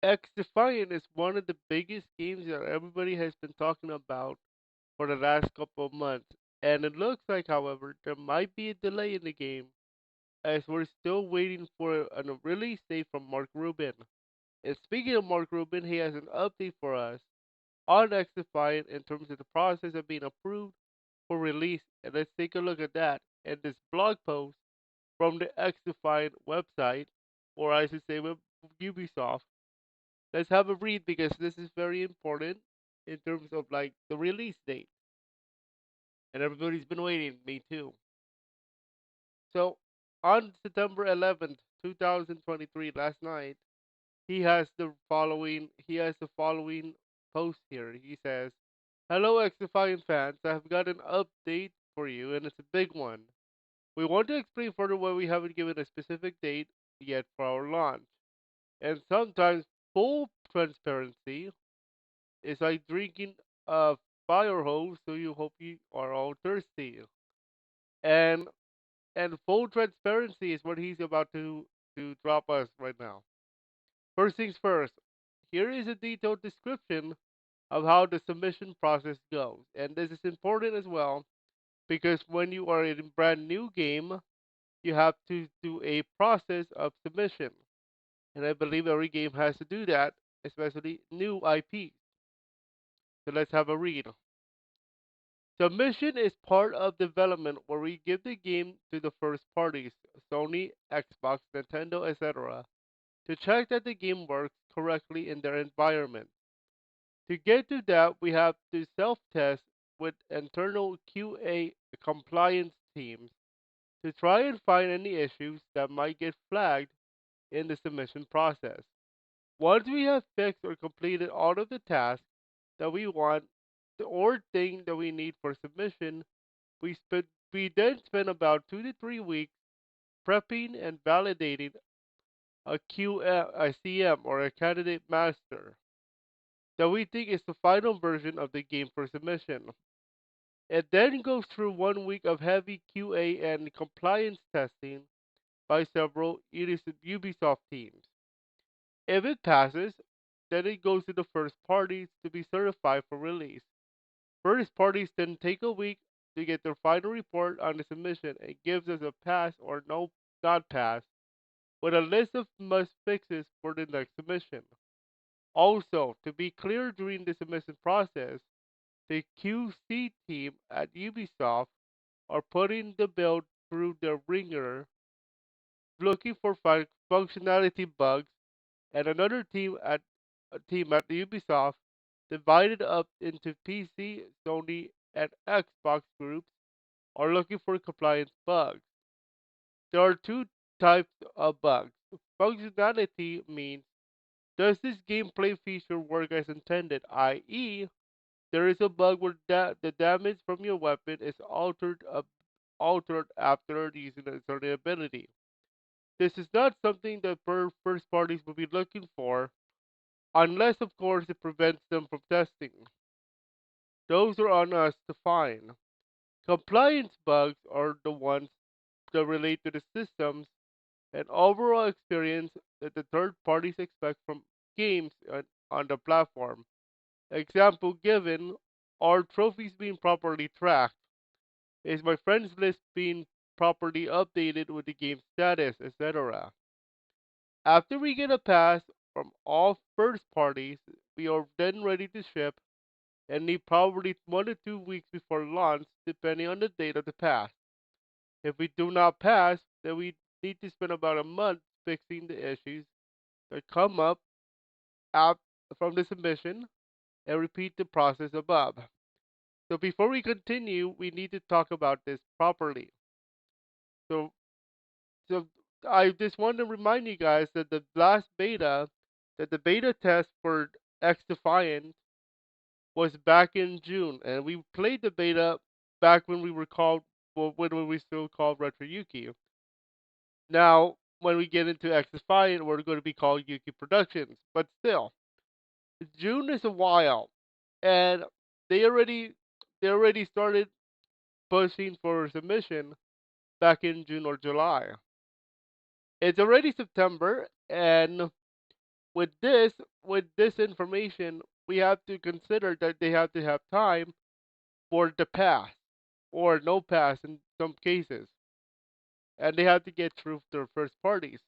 XDefiant is one of the biggest games that everybody has been talking about for the last couple of months, and it looks like, however, there might be a delay in the game as we're still waiting for a release date from Mark Rubin. And speaking of Mark Rubin, he has an update for us on XDefiant in terms of the process of being approved for release, and let's take a look at that in this blog post from the XDefiant website, or I should say Ubisoft. Let's have a read because this is very important in terms of like the release date, and everybody's been waiting, me too. So on September 11th, 2023, last night, he has the following post here. He says, "Hello, X-Defiant fans. I have got an update for you, and it's a big one. We want to explain further why we haven't given a specific date yet for our launch. And sometimes full transparency is like drinking a fire hose, so you hope you are all thirsty. And full transparency is what he's about to drop us right now. First things first, here is a detailed description of how the submission process goes. And this is important as well because when you are in a brand new game, you have to do a process of submission. And I believe every game has to do that, especially new IPs. So let's have a read. Submission is part of development where we give the game to the first parties, Sony, Xbox, Nintendo, etc., to check that the game works correctly in their environment. To get to that, we have to self-test with internal QA compliance teams to try and find any issues that might get flagged in the submission process. Once we have fixed or completed all of the tasks that we want or thing that we need for submission, we then spend about 2 to 3 weeks prepping and validating a CM or a candidate master that we think is the final version of the game for submission. It then goes through 1 week of heavy QA and compliance testing by several Ubisoft teams. If it passes, then it goes to the first parties to be certified for release. First parties then take a week to get their final report on the submission and gives us a pass or no not pass with a list of must fixes for the next submission. Also, to be clear during the submission process, the QC team at Ubisoft are putting the build through their ringer, looking for functionality bugs, and another team at Ubisoft divided up into PC, Sony, and Xbox groups are looking for compliance bugs. There are two types of bugs. Functionality means does this gameplay feature work as intended, i.e., there is a bug where the damage from your weapon is altered after using a certain ability. This is not something that first parties will be looking for, unless, of course, it prevents them from testing. Those are on us to find. Compliance bugs are the ones that relate to the systems and overall experience that the third parties expect from games on the platform. Example given are trophies being properly tracked? Is my friends list being properly updated with the game status, etc.? After we get a pass from all first parties, we are then ready to ship and need probably 1 to 2 weeks before launch, depending on the date of the pass. If we do not pass, then we need to spend about a month fixing the issues that come up ap- from the submission and repeat the process above. So before we continue, we need to talk about this properly. So, so I just want to remind you guys that the beta test for X Defiant was back in June, and we played the beta back when we were called, well, when we still called Retro Yuki. Now, when we get into X Defiant, we're going to be called Yuki Productions, but still, June is a while, and they already they already started pushing for submission back in June or July. It's already September, and With this information, we have to consider that they have to have time for the pass or no pass in some cases, and they have to get through their first parties.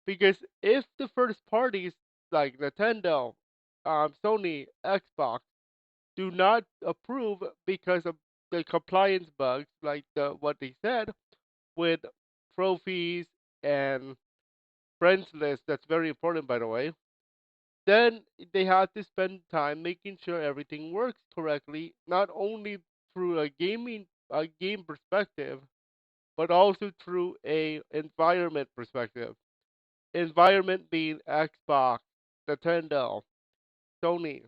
Because if the first parties like Nintendo, Sony, Xbox do not approve because of the compliance bugs, like what they said with trophies and friends list, that's very important by the way, then they have to spend time making sure everything works correctly, not only through a game perspective, but also through a environment perspective. Environment being Xbox, Nintendo, Sony,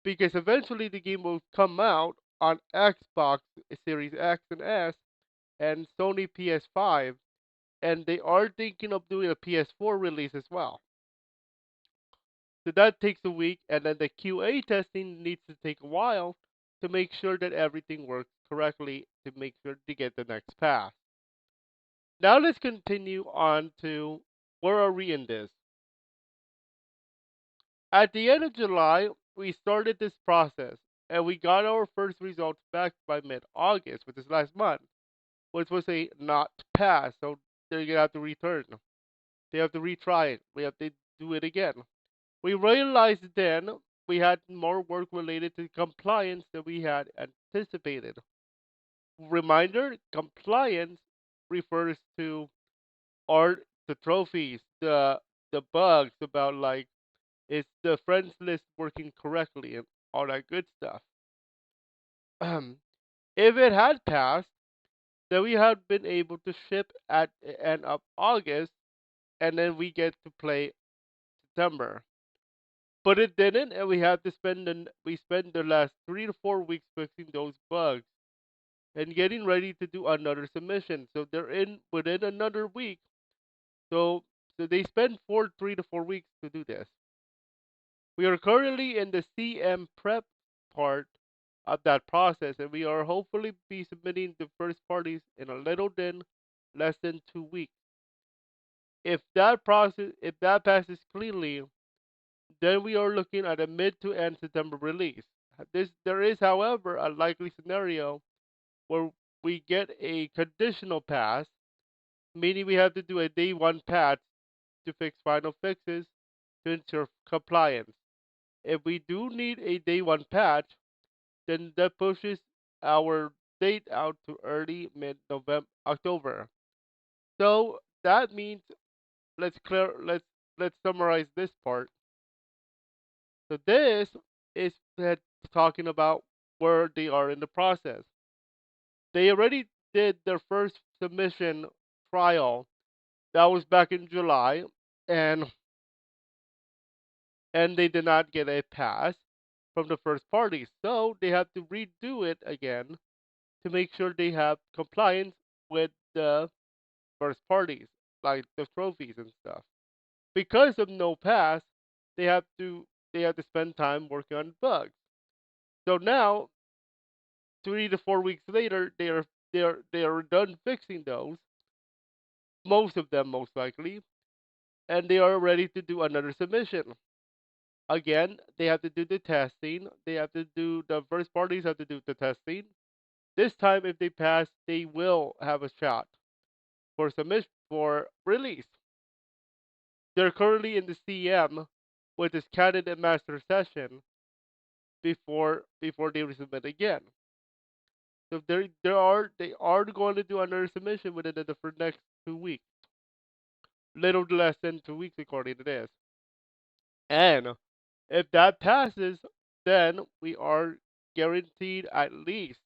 because eventually the game will come out on Xbox Series X and S and Sony PS5, and they are thinking of doing a PS4 release as well. So that takes a week, and then the QA testing needs to take a while to make sure that everything works correctly to make sure to get the next pass. Now let's continue on to where are we in this? At the end of July, we started this process, and we got our first results back by mid-August, which is last month, which was a not pass. So they're gonna have to return. They have to retry it. We have to do it again. We realized then we had more work related to compliance than we had anticipated. Reminder: compliance refers to our the trophies, the bugs about like is the friends list working correctly and all that good stuff. If it had passed, then we had been able to ship at the end of August, and then we get to play September. But it didn't, and we spent the last 3 to 4 weeks fixing those bugs and getting ready to do another submission. So they're in within another week. So they spend 3 to 4 weeks to do this. We are currently in the CM prep part of that process, and we are hopefully be submitting the first parties in a little than less than 2 weeks. If that passes cleanly, then we are looking at a mid to end September release. There is, however, a likely scenario where we get a conditional pass, meaning we have to do a day one patch to fix final fixes to ensure compliance. If we do need a day one patch, then that pushes our date out to early mid November October. So that means let's clear let's summarize this part. So this is talking about where they are in the process. They already did their first submission trial. That was back in July, and they did not get a pass from the first party. So they have to redo it again to make sure they have compliance with the first parties, like the trophies and stuff. Because of no pass, they have to spend time working on bugs. So now 3 to 4 weeks later, they are done fixing those, most of them most likely, and they are ready to do another submission. Again, they have to do the testing. They have to do the first parties have to do the testing. This time, if they pass, they will have a shot for submission for release. They're currently in the CM with this candidate master session before they resubmit again. So they are going to do another submission within the for next 2 weeks, little less than 2 weeks according to this. And if that passes, then we are guaranteed at least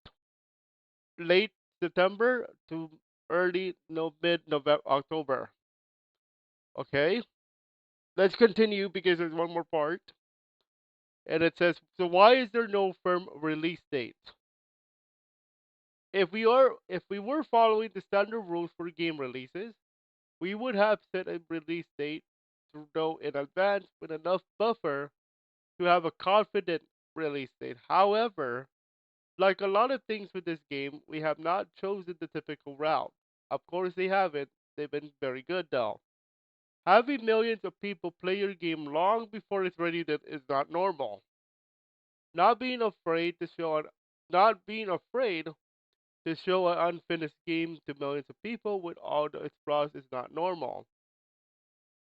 late September to early no mid November October. Okay, let's continue because there's one more part, and it says, so why is there no firm release date? If we were following the standard rules for game releases, we would have set a release date to know in advance with enough buffer to have a confident release date. However, like a lot of things with this game, we have not chosen the typical route. Of course, they haven't. They've been very good though. Having millions of people play your game long before it's ready that is not normal. Not being afraid to show an not being afraid to show an unfinished game to millions of people with all its flaws is not normal.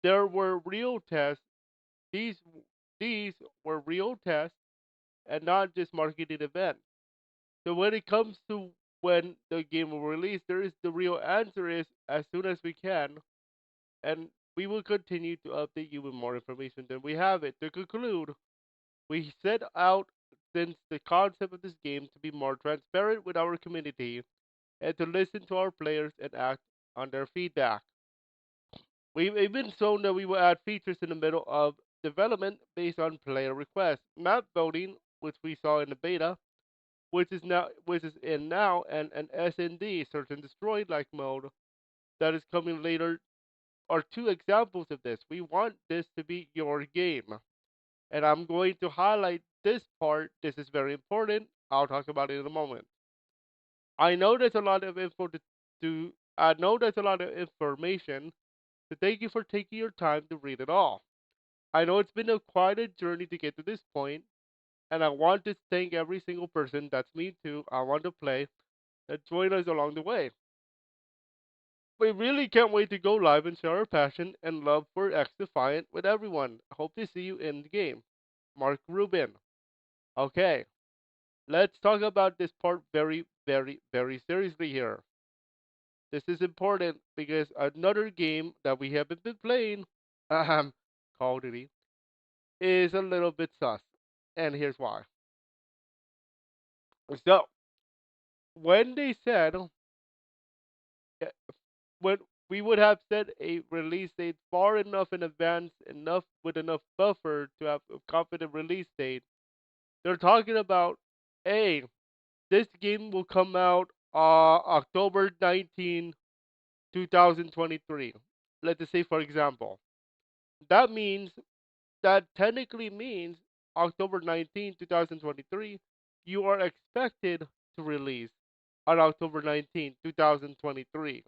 There were real tests. These these were real tests and not just marketing events. So when it comes to when the game will release, there is the real answer is as soon as we can, and we will continue to update you with more information than we have it. To conclude, we set out since the concept of this game to be more transparent with our community and to listen to our players and act on their feedback. We've even shown that we will add features in the middle of development based on player requests. Map voting, which we saw in the beta, which is in now, and an SND search and destroy like mode that is coming later are two examples of this. We want this to be your game. And I'm going to highlight this part. This is very important. I'll talk about it in a moment. I know there's a lot of info to I know there's a lot of information, so thank you for taking your time to read it all. I know it's been quite a journey to get to this point, and I want to thank every single person that's me too. I want to play that joined us along the way. We really can't wait to go live and share our passion and love for XDefiant with everyone. Hope to see you in the game. Mark Rubin. Okay, let's talk about this part very, very, very seriously here. This is important because another game that we haven't been playing, um, Call of Duty, is a little bit sus. And here's why. So, when they said, uh, when we would have set a release date far enough in advance, enough with enough buffer to have a confident release date, they're talking about, hey, this game will come out October 19, 2023. Let's just say, for example, that means that technically means October 19, 2023, you are expected to release on October 19, 2023.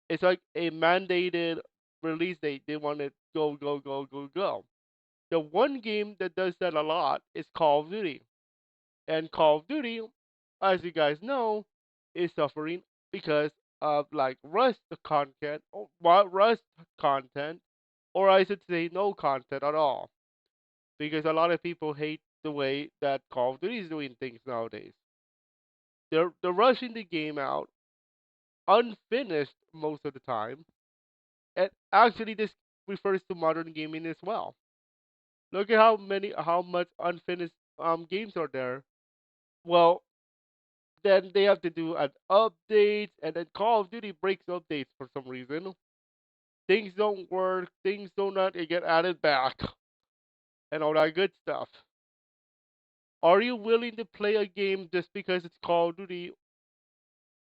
It's like a mandated release date. They want to go, go, go, go, go. The one game that does that a lot is Call of Duty. And Call of Duty, as you guys know, is suffering because of like Rust content, or I should say no content at all. Because a lot of people hate the way that Call of Duty is doing things nowadays. They're rushing the game out unfinished most of the time, and actually this refers to modern gaming as well. Look at how much unfinished games are there. Well, then they have to do an update, and then Call of Duty breaks updates for some reason. Things don't work, things do not get added back, and all that good stuff. Are you willing to play a game just because it's Call of Duty,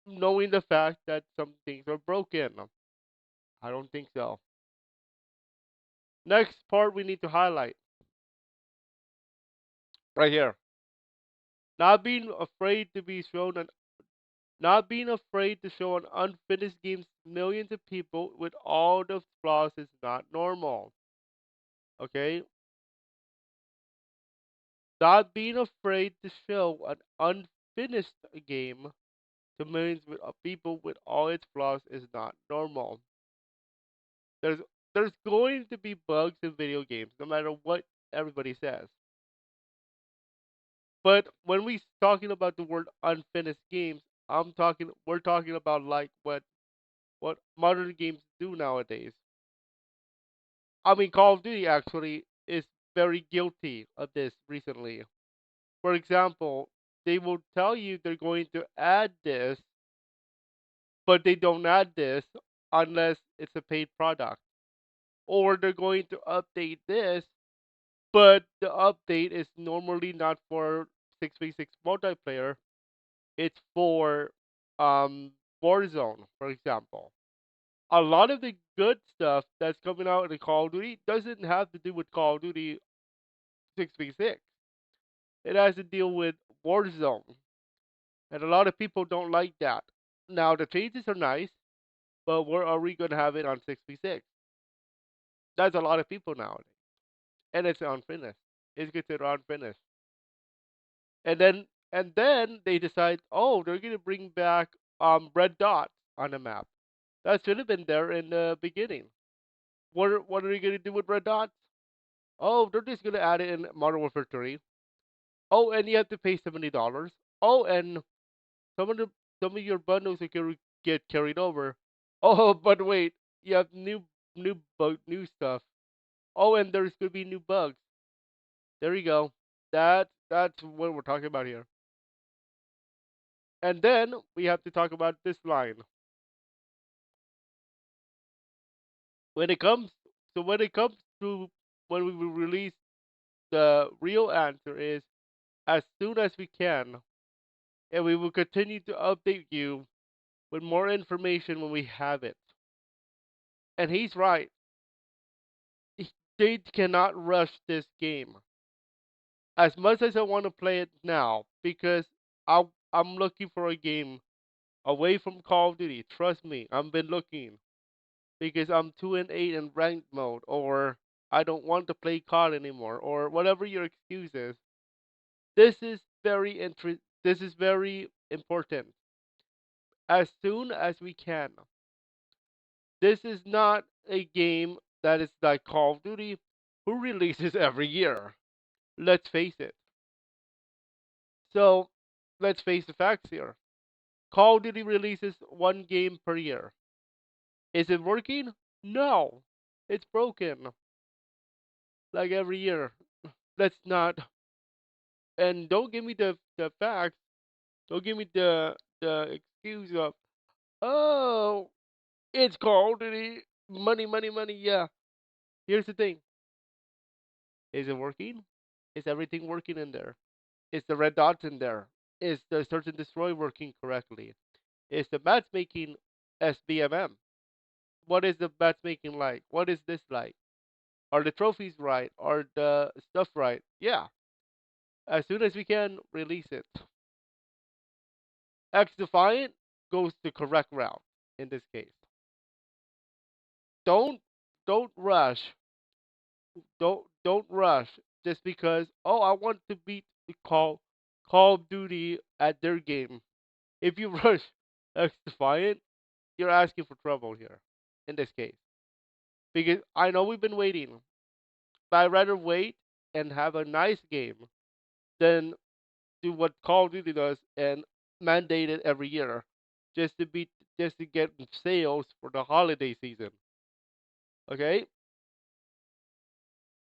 knowing the fact that some things are broken? I don't think so. Next part we need to highlight right here. Not being afraid to be shown an Not being afraid to show an unfinished game to millions of people with all the flaws is not normal. Okay? Not being afraid to show an unfinished game to of people with all its flaws is not normal. There's there's going to be bugs in video games, no matter what everybody says. But when we talking about the word unfinished games, we're talking about like what modern games do nowadays. I mean, Call of Duty actually is very guilty of this recently. For example, they will tell you they're going to add this, but they don't add this unless it's a paid product. Or they're going to update this, but the update is normally not for 6v6 multiplayer. It's for um, Warzone, for example. A lot of the good stuff that's coming out in the Call of Duty doesn't have to do with Call of Duty 6v6. It has to deal with Warzone, and a lot of people don't like that. Now the changes are nice, but where are we gonna have it on 6v6? That's a lot of people nowadays, and it's unfinished. It's considered unfinished. And then they decide, oh, they're gonna bring back red dots on the map. That should have been there in the beginning. What are they gonna do with red dots? Oh, they're just gonna add it in Modern Warfare 3. Oh, and you have to pay $70. Oh, and some of the some of your bundles are gonna get carried over. Oh, but wait, you have new stuff. Oh, and there's gonna be new bugs. There you go. That's what we're talking about here. And then we have to talk about this line. When it comes when it comes to when we will release, the real answer is as soon as we can, and we will continue to update you with more information when we have it. And he's right. They cannot rush this game. As much as I want to play it now, because I'm looking for a game away from Call of Duty. Trust me, I've been looking because I'm 2-8 in ranked mode, or I don't want to play COD anymore, or whatever your excuse is. This is very important. As soon as we can. This is not a game that is like Call of Duty, who releases every year. Let's face it. So let's face the facts here. Call of Duty releases one game per year. Is it working? No. It's broken. Like every year. Let's not, and don't give me the facts. Don't give me the excuse of, oh, it's Call of Duty. Money, money, money. Yeah. Here's the thing. Is it working? Is everything working in there? Is the red dots in there? Is the search and destroy working correctly? Is the matchmaking SBMM? What is the matchmaking like? What is this like? Are the trophies right? Are the stuff right? Yeah. As soon as we can, release it. XDefiant goes the correct route in this case. Don't don't rush. Don't rush just because, oh, I want to beat the Call of Duty at their game. If you rush XDefiant, you're asking for trouble here in this case. Because I know we've been waiting, but I'd rather wait and have a nice game than do what Call of Duty does and mandate it every year just to beat just to get sales for the holiday season. Okay,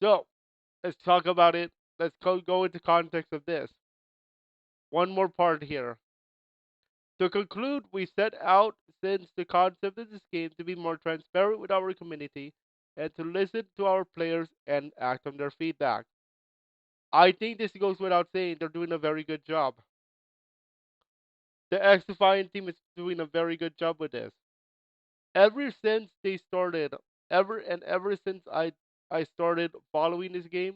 so let's talk about it. Let's go into context of this. One more part here. To conclude, we set out since the concept of this game to be more transparent with our community and to listen to our players and act on their feedback. I think this goes without saying, they're doing a very good job. The X Defiant team is doing a very good job with this. Ever since they started, ever since I started following this game,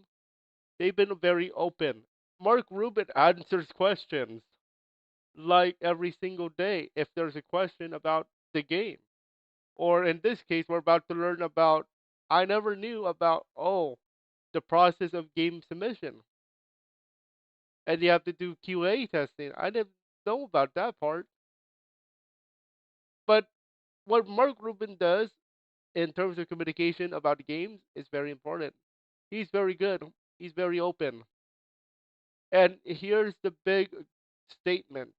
they've been very open. Mark Rubin answers questions like every single day if there's a question about the game. Or in this case, we're about to learn about, I never knew about, oh, the process of game submission. And you have to do QA testing. I didn't know about that part. But what Mark Rubin does in terms of communication about games is very important. He's very good. He's very open. And here's the big statement.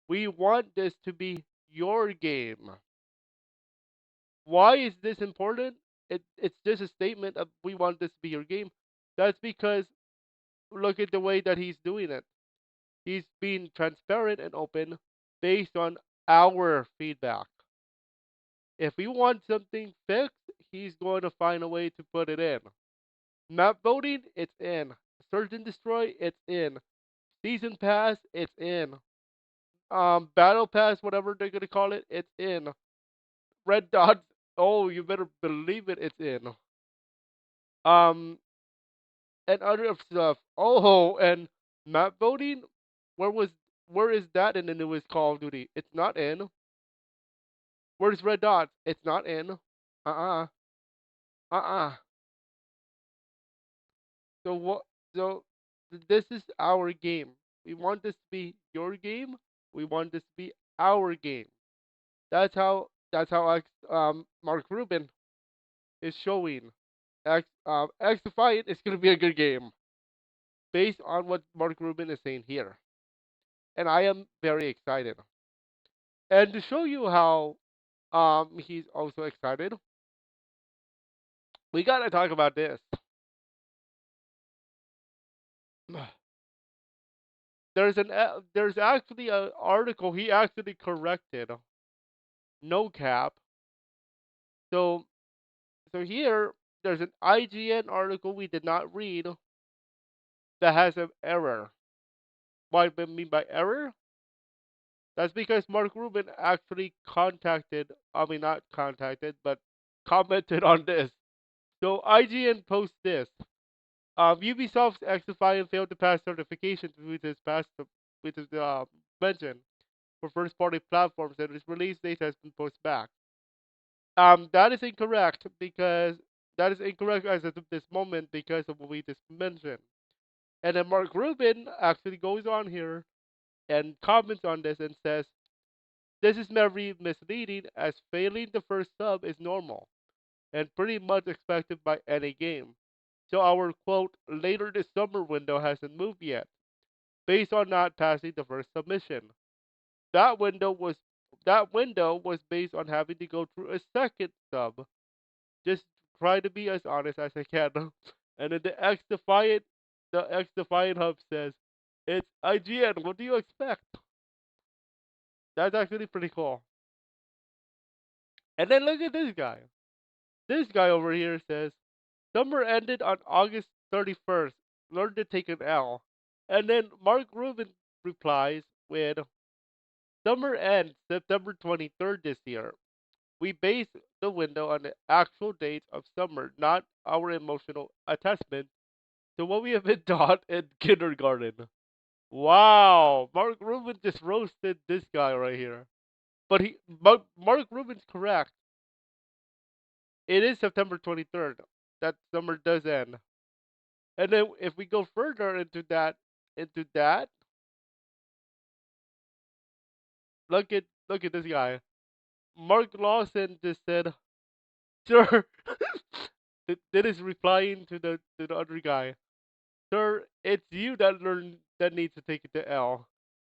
We want this to be your game. Why is this important? It's just a statement of we want this to be your game. That's because look at the way that he's doing it. He's being transparent and open based on our feedback. If we want something fixed, he's going to find a way to put it in. Map voting, it's in. Search and destroy, it's in. Season pass, it's in. Battle pass, whatever they're gonna call it, it's in. Red dots, oh, you better believe it, it's in. Um, and other stuff. Oh, and map voting, where was where is that in the newest Call of Duty? It's not in. Where's red dots? It's not in. Uh-uh. uh-uh. So what? So this is our game. We want this to be your game. We want this to be our game. That's how Mark Rubin is showing. XDefiant is gonna be a good game based on what Mark Rubin is saying here, and I am very excited. And to show you how he's also excited, we gotta talk about this. There's actually an article he actually corrected. No cap. So so here there's an IGN article we did not read that has an error. What I mean by error? That's because Mark Rubin actually I mean not contacted, but commented on this. So IGN posts this. Ubisoft's XDefiant failed to pass certification with its mention for first-party platforms, and its release date has been pushed back. That is incorrect because that is incorrect as of this moment because of what we just mentioned. And then Mark Rubin actually goes on here and comments on this and says, "This is very misleading as failing the first sub is normal and pretty much expected by any game. So our quote later this summer window hasn't moved yet, based on not passing the first submission. That window was that window was based on having to go through a second sub. Just try to be as honest as I can." And then the X Defiant Hub says, "It's IGN. What do you expect?" That's actually pretty cool. And then look at this guy. This guy over here says, "Summer ended on August 31st. Learn to take an L." And then Mark Rubin replies with, "Summer ends September 23rd this year. We base the window on the actual dates of summer, not our emotional attachment to what we have been taught in kindergarten." Wow, Mark Rubin just roasted this guy right here. But Mark Rubin's correct. It is September 23rd. That summer does end. And then if we go further into that, look at this guy. Mark Lawson just said, "Sir," that is replying to the other guy. "Sir, it's you that needs to take it to L.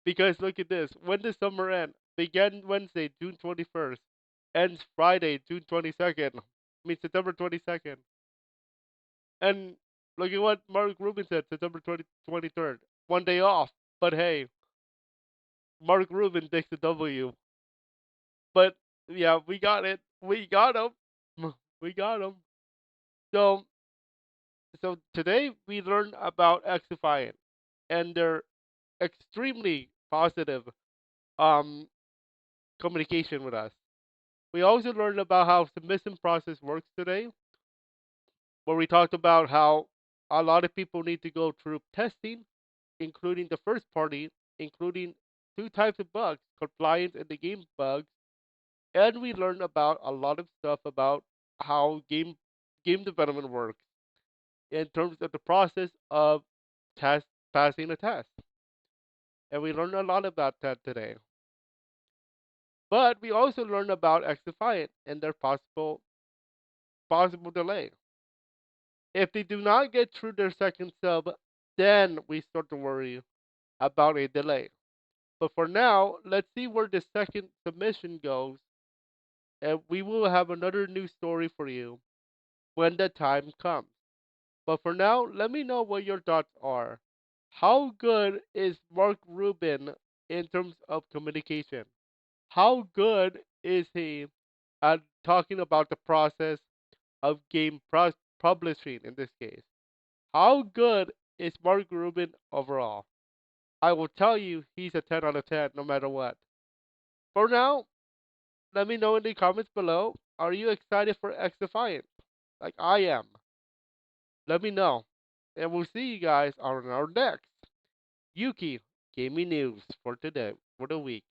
Because look at this. When does summer end? Began Wednesday, June 21st. Ends Friday, June 22nd. I mean September 22nd." And look at what Mark Rubin said, September 23rd. One day off. But hey, Mark Rubin takes the W. But yeah, we got it. We got him. We got him. So today we learned about XDefiant and their extremely positive um communication with us. We also learned about how submission process works today, where we talked about how a lot of people need to go through testing, including the first party, including two types of bugs, compliance and the game bugs, and we learned about a lot of stuff about how game development works in terms of the process of test passing a test. And we learned a lot about that today. But we also learned about XDefiant and their possible delay. If they do not get through their second sub, then we start to worry about a delay. But for now, let's see where the second submission goes, and we will have another new story for you when the time comes. But for now, let me know what your thoughts are. How good is Mark Rubin in terms of communication? How good is he at talking about the process of publishing in this case? How good is Mark Rubin overall? I will tell you he's a 10 out of 10 no matter what. For now, let me know in the comments below. Are you excited for X Defiant? Like I am. Let me know. And we'll see you guys on our next Yuki Gaming News for today, for the week.